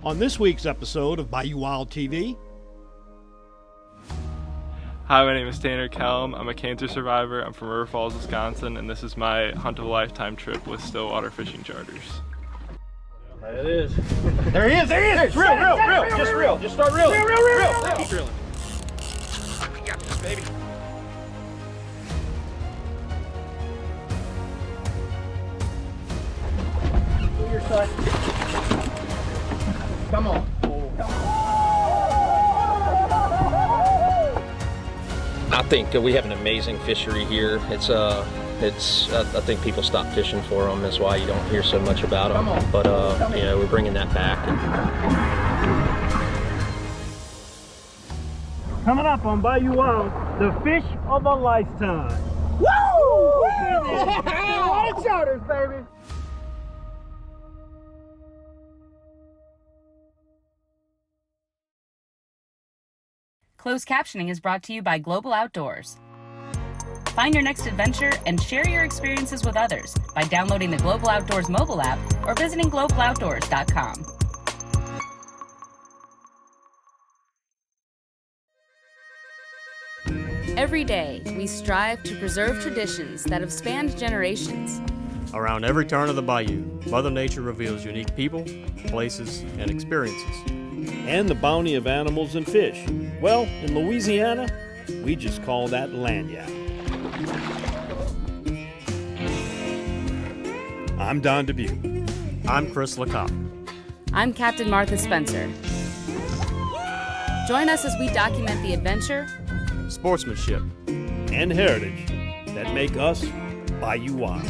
On this week's episode of Bayou Wild TV. Hi, my name is Tanner Kelm. I'm a cancer survivor. I'm from River Falls, Wisconsin, and this is my hunt of a lifetime trip with Stillwater Fishing Charters. There it is. There he is, there he is! Reel. Just reel. Just start reeling. Reel. Keep reeling. We got this, baby. Do your side. Come on. I think we have an amazing fishery here. I think people stop fishing for them. That's why you don't hear so much about them. But we're bringing that back. Coming up on Bayou Wild, the fish of a lifetime. Woo! A lot of charters, baby. Closed captioning is brought to you by Global Outdoors. Find your next adventure and share your experiences with others by downloading the Global Outdoors mobile app or visiting globaloutdoors.com. Every day, we strive to preserve traditions that have spanned generations. Around every turn of the bayou, Mother Nature reveals unique people, places, and experiences. And the bounty of animals and fish. Well, in Louisiana, we just call that lagniappe. I'm Don Dubuque. I'm Chris LeCoq. I'm Captain Martha Spencer. Join us as we document the adventure, Sportsmanship, And heritage that make us Bayou Wild.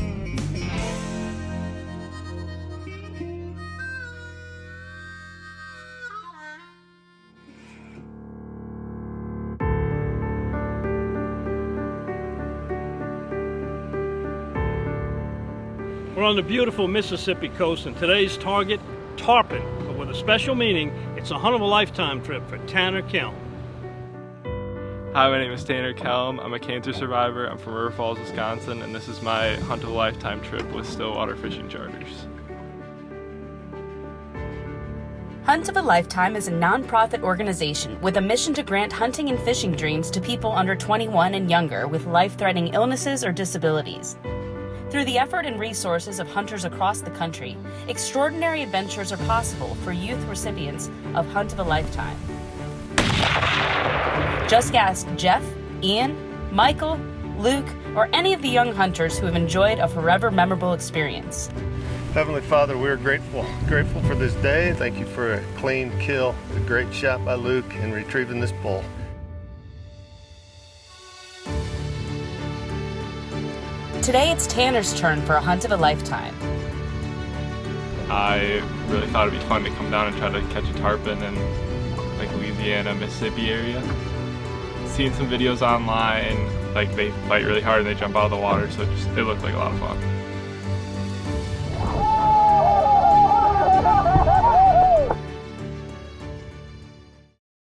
We're on the beautiful Mississippi coast, and today's target, tarpon. But with a special meaning, it's a hunt of a lifetime trip for Tanner Kelm. Hi, my name is Tanner Kelm. I'm a cancer survivor. I'm from River Falls, Wisconsin, and this is my hunt of a lifetime trip with Stillwater Fishing Charters. Hunt of a Lifetime is a nonprofit organization with a mission to grant hunting and fishing dreams to people under 21 and younger with life-threatening illnesses or disabilities. Through the effort and resources of hunters across the country, extraordinary adventures are possible for youth recipients of Hunt of a Lifetime. Just ask Jeff, Ian, Michael, Luke, or any of the young hunters who have enjoyed a forever memorable experience. Heavenly Father, we're grateful for this day. Thank you for a clean kill, a great shot by Luke in retrieving this bull. Today it's Tanner's turn for a Hunt of a Lifetime. I really thought it'd be fun to come down and try to catch a tarpon in like Louisiana, Mississippi area. Seeing some videos online, like they fight really hard and they jump out of the water, so it looked like a lot of fun.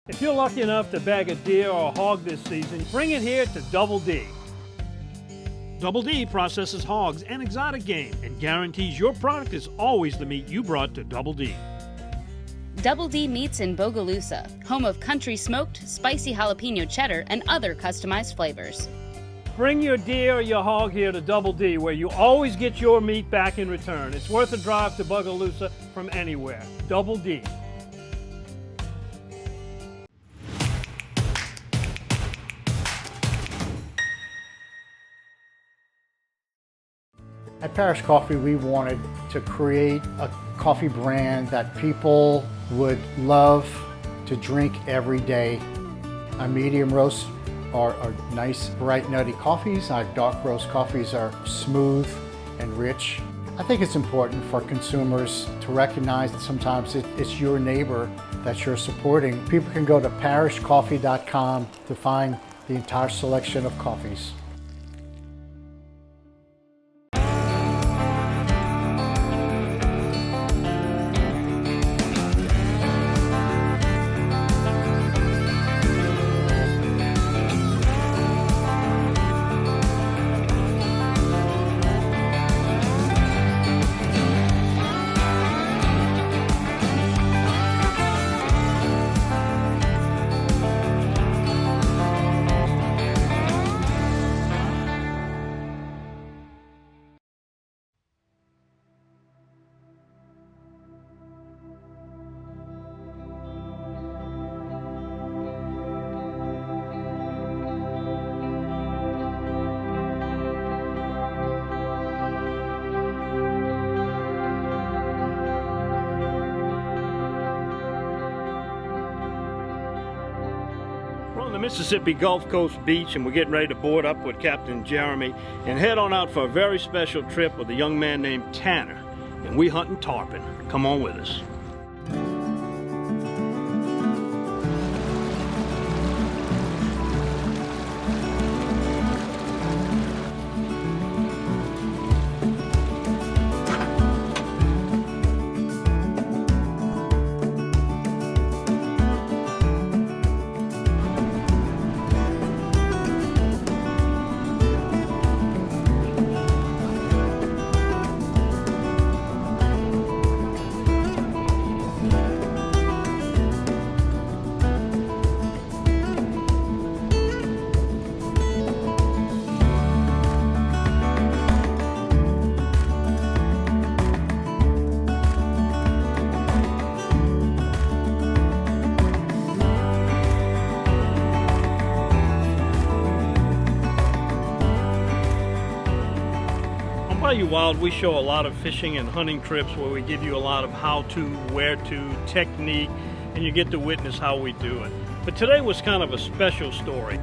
If you're lucky enough to bag a deer or a hog this season, bring it here to Double D. Double D processes hogs and exotic game and guarantees your product is always the meat you brought to Double D. Double D Meats in Bogalusa, home of country smoked, spicy jalapeno cheddar, and other customized flavors. Bring your deer or your hog here to Double D, where you always get your meat back in return. It's worth a drive to Bogalusa from anywhere. Double D. At Parish Coffee, we wanted to create a coffee brand that people would love to drink every day. Our medium roasts are nice, bright, nutty coffees. Our dark roast coffees are smooth and rich. I think it's important for consumers to recognize that sometimes it's your neighbor that you're supporting. People can go to parishcoffee.com to find the entire selection of coffees. the Mississippi Gulf Coast beach, and we're getting ready to board up with Captain Jeremy and head on out for a very special trip with a young man named Tanner. And we hunting tarpon. Come on with us. Bayou Wild, we show a lot of fishing and hunting trips where we give you a lot of how-to, where-to, technique, and you get to witness how we do it. But today was kind of a special story.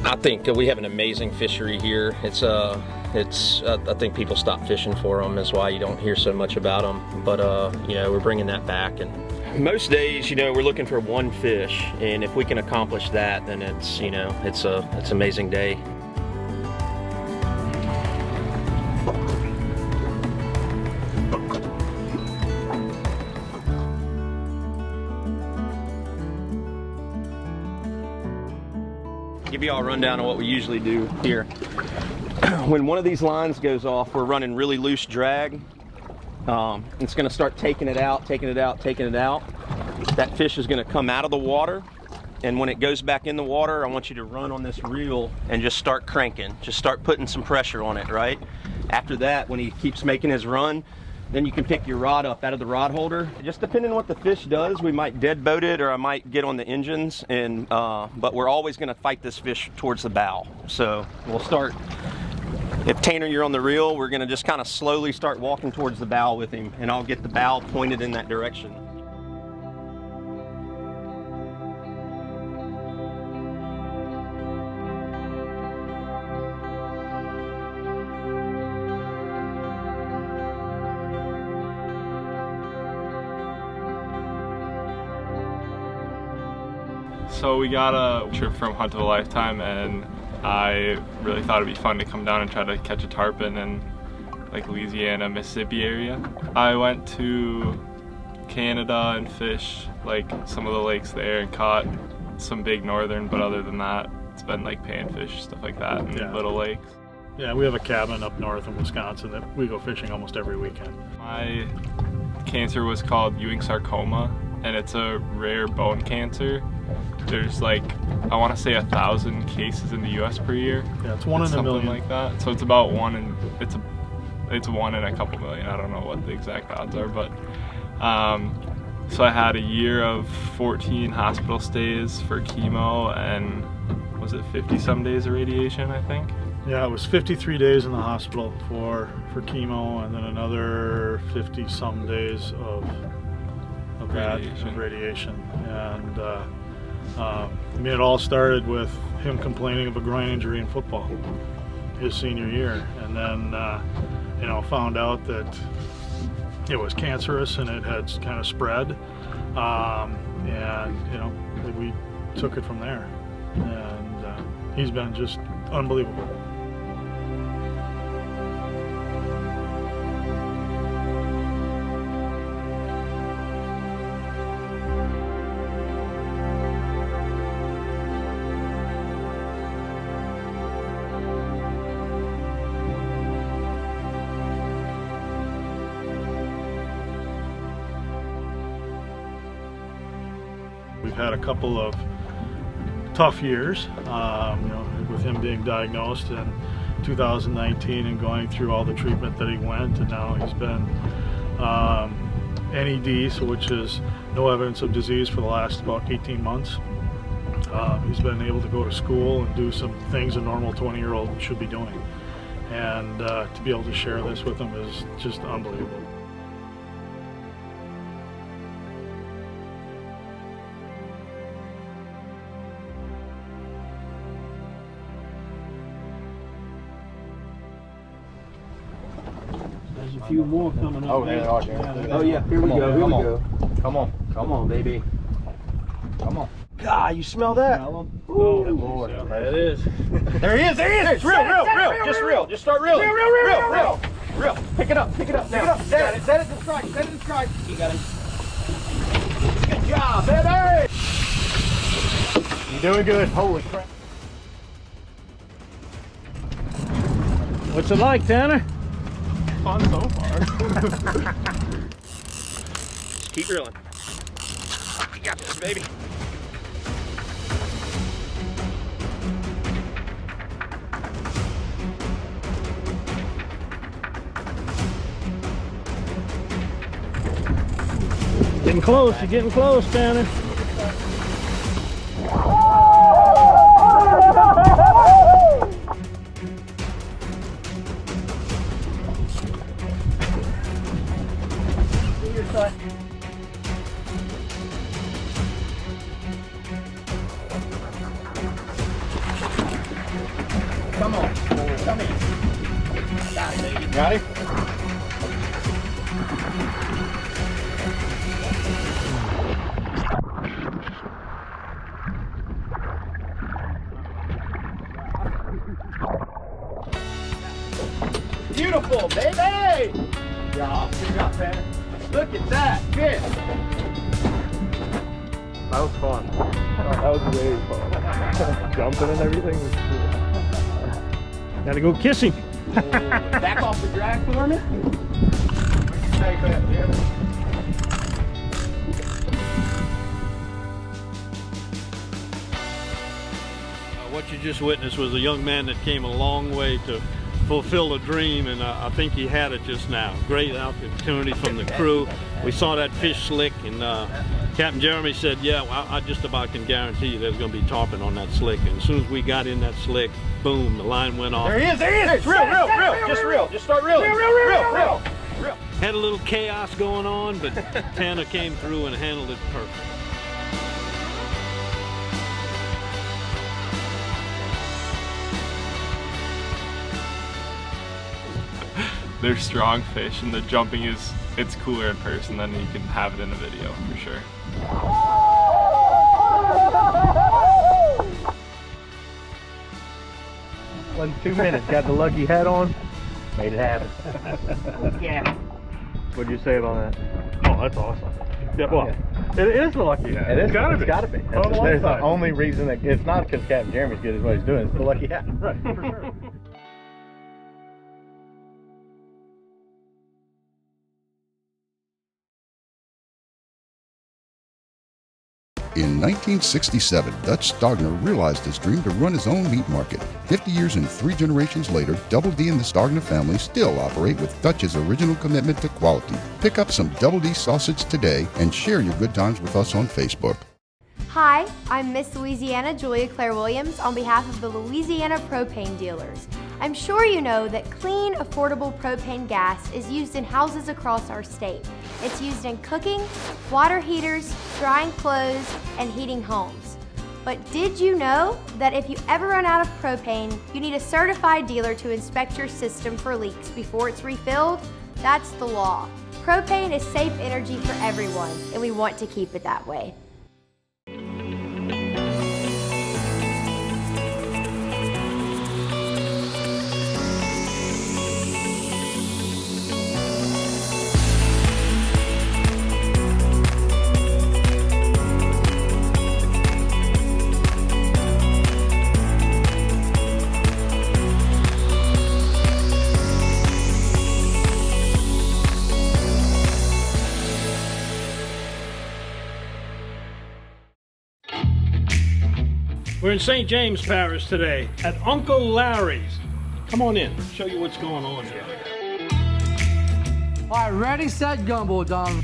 I think we have an amazing fishery here. I think people stop fishing for them, is why you don't hear so much about them. But you know, we're bringing that back, and most days, you know, we're looking for one fish, and if we can accomplish that, then it's, you know, it's an amazing day. Give you all a rundown on what we usually do here. When one of these lines goes off, we're running really loose drag. It's going to start taking it out, taking it out, taking it out. That fish is going to come out of the water, and when it goes back in the water, I want you to run on this reel and just start cranking. Just start putting some pressure on it, right? After that, when he keeps making his run, then you can pick your rod up out of the rod holder. Just depending on what the fish does, we might dead boat it, or I might get on the engines, and but we're always gonna fight this fish towards the bow. So we'll start, if Tanner, you're on the reel, we're gonna just kind of slowly start walking towards the bow with him, and I'll get the bow pointed in that direction. So we got a trip from Hunt of a Lifetime, and I really thought it'd be fun to come down and try to catch a tarpon in like Louisiana, Mississippi area. I went to Canada and fished like some of the lakes there and caught some big northern, but other than that, it's been like panfish, stuff like that, and little lakes. Yeah, we have a cabin up north in Wisconsin that we go fishing almost every weekend. My cancer was called Ewing sarcoma, and it's a rare bone cancer. There's like, I want to say 1,000 cases in the US per year. Yeah, it's one in a million. Something like that. So it's about one in, it's one in a couple million. I don't know what the exact odds are, but so I had a year of 14 hospital stays for chemo, and was it 50 some days of radiation, I think? Yeah, it was 53 days in the hospital for chemo, and then another 50 some days of radiation. And I mean, it all started with him complaining of a groin injury in football his senior year, and then you know, found out that it was cancerous and it had kind of spread, and you know, we took it from there, and he's been just unbelievable. We've had a couple of tough years, with him being diagnosed in 2019 and going through all the treatment that he went, and now he's been NED, so which is no evidence of disease for the last about 18 months. He's been able to go to school and do some things a normal 20-year-old should be doing. And to be able to share this with him is just unbelievable. There's a few more coming up. Oh, yeah, here we go. Come on, baby. Come on. God, you smell that? Oh, Lord, there it is. There he is. It's real. Just reel. Just start reeling. Real. Pick it up. Now. Set it to strike. You got it. Good job, baby. You're doing good. Holy crap. What's it like, Tanner? Fun so far. Just keep reeling. You got this, baby. Getting close, you're getting close, Tanner. Come on. Come in. Got it, baby. Got it? Beautiful, baby! Good job, Tanner. Look at that fish. That was fun. That was really fun. Jumping and everything was cool. Gotta go kiss him. Back off the drag for me. Take that, Jim. What you just witnessed was a young man that came a long way to fulfill a dream, and I think he had it just now. Great opportunity from the crew. We saw that fish slick, and Captain Jeremy said, yeah, well, I just about can guarantee you there's going to be tarpon on that slick. And as soon as we got in that slick, boom, the line went off. There he is. Real. Just reel. Just start reeling. Real. Had a little chaos going on, but Tanner came through and handled it perfect. They're strong fish, and the jumping it's cooler in person than you can have it in a video for sure. In 2 minutes, got the lucky hat on, made it happen. Yeah. What'd you say about that? Oh, that's awesome. Yeah, well, it is the lucky hat. It's gotta be. There's the side. only reason that it's not because Captain Jeremy's good at what he's doing. It's the lucky hat. Right, for sure. In 1967, Dutch Stogner realized his dream to run his own meat market. 50 years and 3 generations later, Double D and the Stogner family still operate with Dutch's original commitment to quality. Pick up some Double D sausage today and share your good times with us on Facebook. Hi, I'm Miss Louisiana Julia Claire Williams on behalf of the Louisiana Propane Dealers. I'm sure you know that clean, affordable propane gas is used in houses across our state. It's used in cooking, water heaters, drying clothes, and heating homes. But did you know that if you ever run out of propane, you need a certified dealer to inspect your system for leaks before it's refilled? That's the law. Propane is safe energy for everyone, and we want to keep it that way. We're in St. James Parish today at Uncle Larry's. Come on in, show you what's going on here. All right, ready, set, gumbo, Don.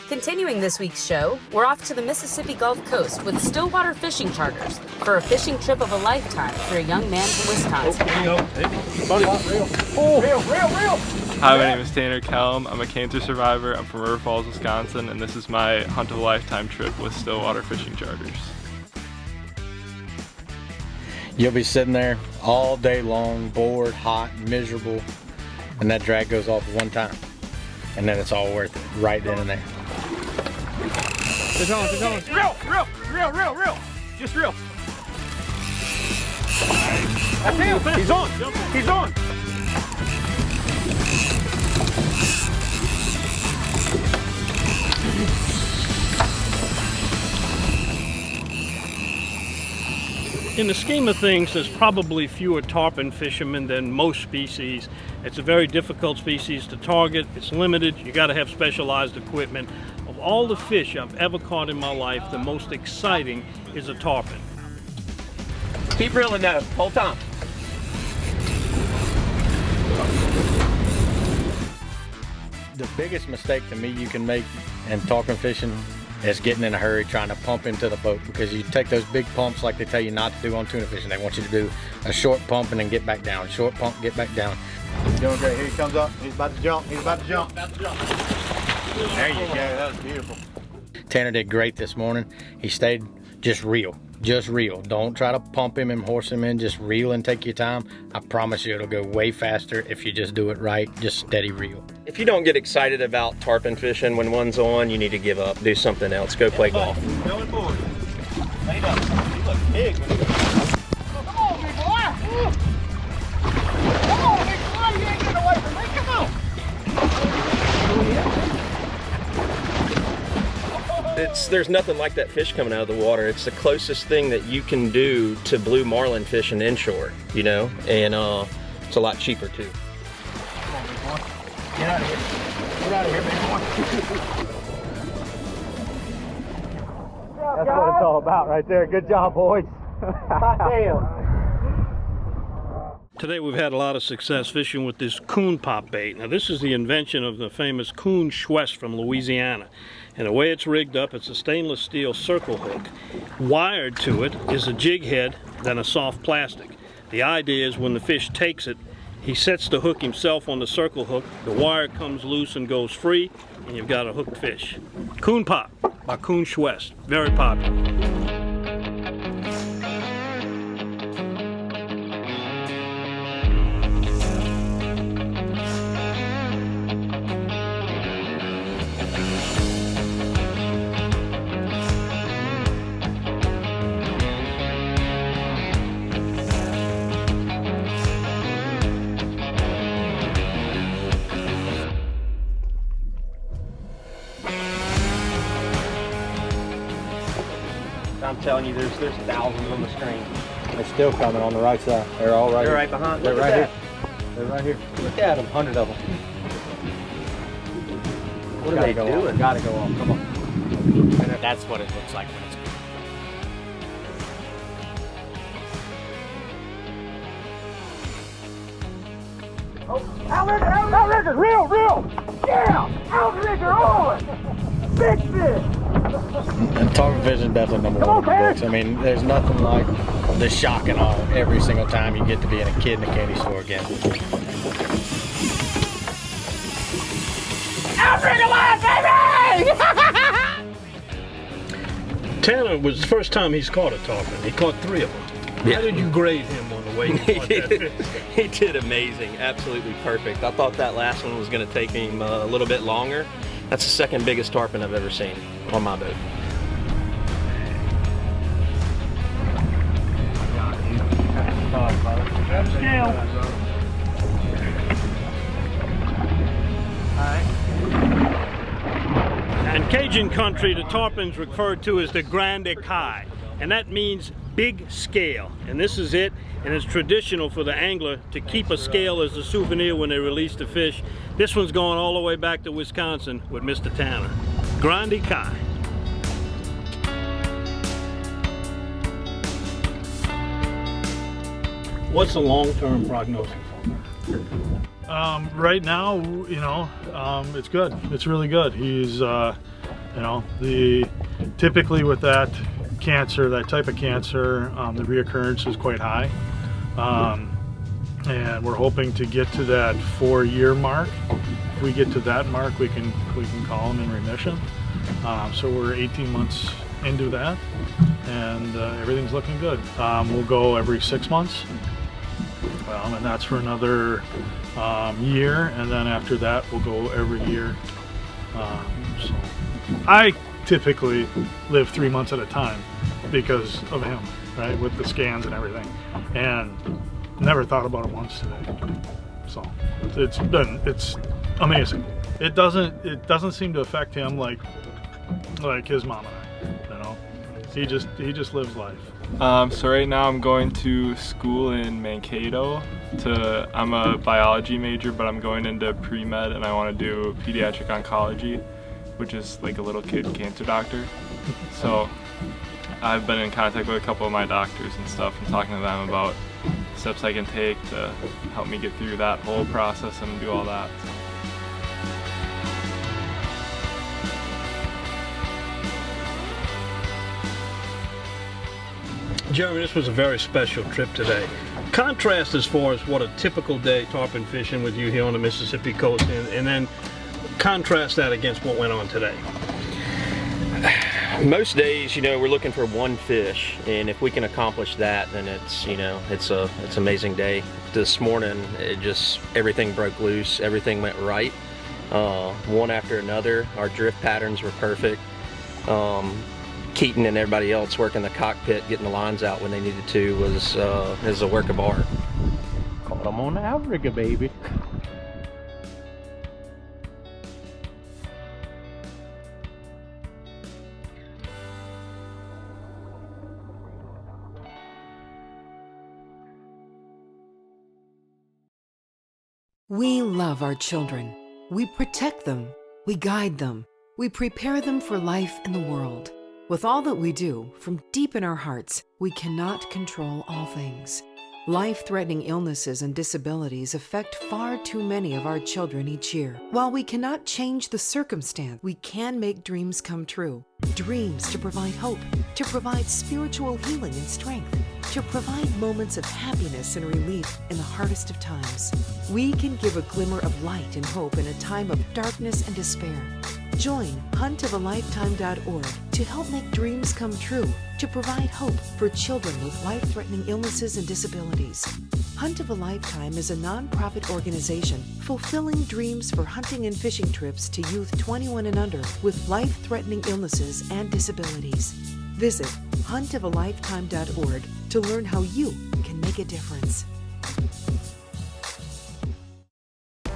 Continuing this week's show, we're off to the Mississippi Gulf Coast with Stillwater Fishing Charters for a fishing trip of a lifetime for a young man from Wisconsin. Hi, my name is Tanner Kelm. I'm a cancer survivor. I'm from River Falls, Wisconsin, and this is my hunt of a lifetime trip with Stillwater Fishing Charters. You'll be sitting there all day long, bored, hot, miserable, and that drag goes off one time. And then it's all worth it, right then and there. Reel. Just reel. That's him. He's on. He's on. In the scheme of things, there's probably fewer tarpon fishermen than most species. It's a very difficult species to target. It's limited. You got to have specialized equipment. Of all the fish I've ever caught in my life, the most exciting is a tarpon. Keep reeling though, whole time. The biggest mistake to me you can make in tarpon fishing is getting in a hurry trying to pump into the boat, because you take those big pumps like they tell you not to do on tuna fishing. They want you to do a short pump and then get back down. Short pump, get back down. Doing great. Here he comes up. He's about to jump. He's about to jump. There you go. That was beautiful. Tanner did great this morning. He stayed just reel. Just reel. Don't try to pump him and horse him in. Just reel and take your time. I promise you it'll go way faster if you just do it right. Just steady reel. If you don't get excited about tarpon fishing when one's on, you need to give up. Do something else. Go play golf. Going forward. Laid up. You look big. Come on, big boy. Come on, big boy. You ain't getting away from me. Come on. There's nothing like that fish coming out of the water. It's the closest thing that you can do to blue marlin fishing inshore, you know, and it's a lot cheaper too. Come on, big boy. Get out of here. Get out of here, big boy. That's what it's all about right there. Good job, boys. Hot damn. Today we've had a lot of success fishing with this coon pop bait. Now this is the invention of the famous coon Schwest from Louisiana. And the way it's rigged up, it's a stainless steel circle hook. Wired to it is a jig head, then a soft plastic. The idea is when the fish takes it, he sets the hook himself on the circle hook, the wire comes loose and goes free, and you've got a hooked fish. Coon pop by Coon Schwest, very popular. I'm telling you, there's thousands on the string. They're still coming on the right side. They're all right They're here. right behind. They're Look right at here. They're right here. Look at them, 100 of them. What are they doing? Gotta go off. Come on. That's what it looks like when it's. Outrigger, reel. Yeah, outrigger on. Big fish. And tarpon fishing definitely number one in the books. I mean, there's nothing like the shock and awe every single time you get to being a kid in a candy store again. Outrigger line, baby! Tanner was the first time he's caught a tarpon. He caught 3 of them. Yeah. How did you grade him on the way he caught that fish? He did amazing, absolutely perfect. I thought that last one was going to take him a little bit longer. That's the second biggest tarpon I've ever seen on my boat. Grab the scale. All right. Cajun country, the tarpon's referred to as the grande caille, and that means big scale. And this is it, and it's traditional for the angler to keep a scale as a souvenir when they release the fish. This one's going all the way back to Wisconsin with Mr. Tanner. Grande caille. What's the long-term prognosis? Right now, you know, it's good. It's really good. He's, you know, typically with that cancer, that type of cancer, the reoccurrence is quite high. And we're hoping to get to that 4-year mark. If we get to that mark, we can call him in remission. So we're 18 months into that, and everything's looking good. We'll go every 6 months, and that's for another year, and then after that we'll go every year. So I typically live 3 months at a time because of him, right, with the scans and everything, and never thought about it once today. So it's amazing. It doesn't seem to affect him like his mom and I, you know. He just lives life. So right now I'm going to school in Mankato. I'm a biology major, but I'm going into pre-med, and I want to do pediatric oncology, which is like a little kid cancer doctor. So I've been in contact with a couple of my doctors and stuff, and talking to them about steps I can take to help me get through that whole process and do all that. Jeremy, this was a very special trip today. Contrast as far as what a typical day tarpon fishing with you here on the Mississippi coast, and then contrast that against what went on today. Most days, you know, we're looking for one fish, and if we can accomplish that, then it's, you know, it's an amazing day. This morning, everything broke loose, everything went right, one after another. Our drift patterns were perfect. Keaton and everybody else working the cockpit, getting the lines out when they needed to, was a work of art. Caught them on the outrigger, baby. We love our children. We protect them. We guide them. We prepare them for life in the world. With all that we do, from deep in our hearts, we cannot control all things. Life-threatening illnesses and disabilities affect far too many of our children each year. While we cannot change the circumstance, we can make dreams come true. Dreams to provide hope, to provide spiritual healing and strength, to provide moments of happiness and relief in the hardest of times. We can give a glimmer of light and hope in a time of darkness and despair. Join huntofalifetime.org to help make dreams come true, to provide hope for children with life-threatening illnesses and disabilities. Hunt of a Lifetime is a non-profit organization fulfilling dreams for hunting and fishing trips to youth 21 and under with life-threatening illnesses and disabilities. Visit huntofalifetime.org to learn how you can make a difference.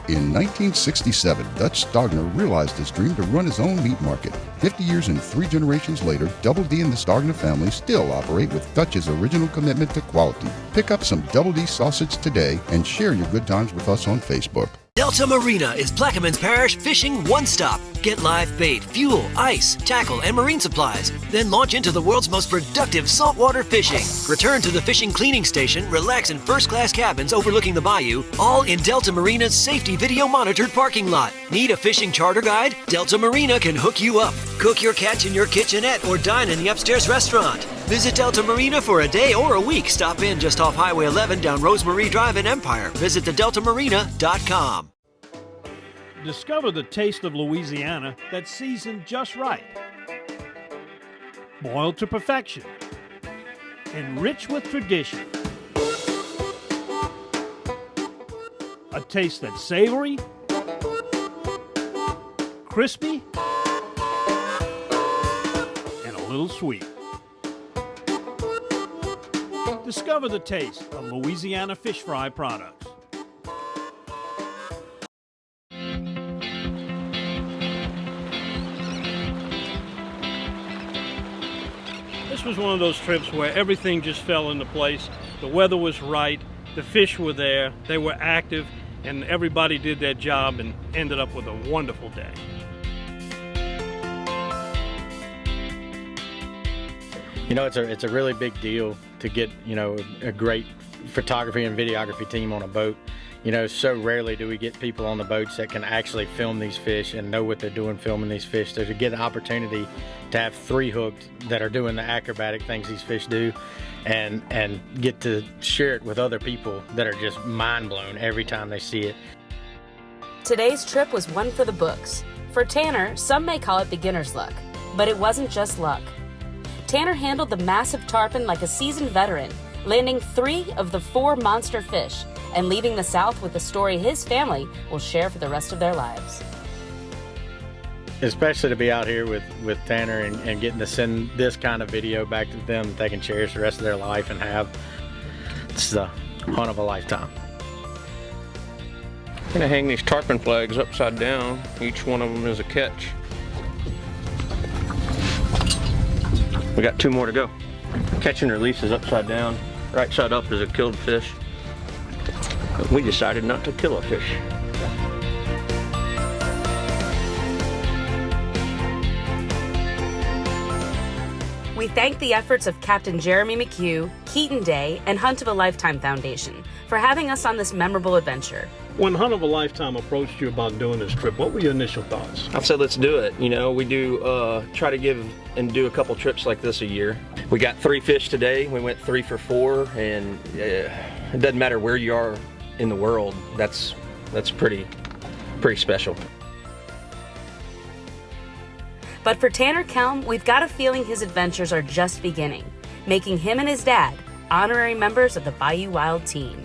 In 1967, Dutch Stogner realized his dream to run his own meat market. 50 years and 3 generations later, Double D and the Stogner family still operate with Dutch's original commitment to quality. Pick up some Double D sausage today and share your good times with us on Facebook. Delta Marina is Plaquemines Parish fishing one-stop. Get live bait, fuel, ice, tackle, and marine supplies. Then launch into the world's most productive saltwater fishing. Return to the fishing cleaning station, relax in first-class cabins overlooking the bayou, all in Delta Marina's safety video-monitored parking lot. Need a fishing charter guide? Delta Marina can hook you up. Cook your catch in your kitchenette or dine in the upstairs restaurant. Visit Delta Marina for a day or a week. Stop in just off Highway 11 down Rosemarie Drive in Empire. Visit thedeltamarina.com. Discover the taste of Louisiana that's seasoned just right. Boiled to perfection. Enriched with tradition. A taste that's savory, crispy, and a little sweet. Discover the taste of Louisiana fish fry products. was one of those trips where everything just fell into place. The weather was right, the fish were there, they were active, and everybody did their job and ended up with a wonderful day. You know, it's a really big deal to get, you know, a great photography and videography team on a boat. You know, so rarely do we get people on the boats that can actually film these fish and know what they're doing filming these fish. So to get an opportunity to have 3 hooked that are doing the acrobatic things these fish do and get to share it with other people that are just mind blown every time they see it. Today's trip was one for the books. For Tanner, some may call it beginner's luck, but it wasn't just luck. Tanner handled the massive tarpon like a seasoned veteran, landing 3 of the 4 monster fish and leaving the South with a story his family will share for the rest of their lives. Especially to be out here with Tanner and getting to send this kind of video back to them that they can cherish the rest of their life and have. It's the hunt of a lifetime. I'm gonna hang these tarpon flags upside down. Each one of them is a catch. We got 2 more to go. Catch and release is upside down. Right side up is a killed fish. But we decided not to kill a fish. We thank the efforts of Captain Jeremy McHugh, Keaton Day, and Hunt of a Lifetime Foundation for having us on this memorable adventure. When Hunt of a Lifetime approached you about doing this trip, what were your initial thoughts? I said, let's do it. You know, we do try to give and do a couple trips like this a year. We got 3 fish today. We went 3 for 4, and it doesn't matter where you are in the world. That's pretty special. But for Tanner Kelm, we've got a feeling his adventures are just beginning, making him and his dad honorary members of the Bayou Wild team.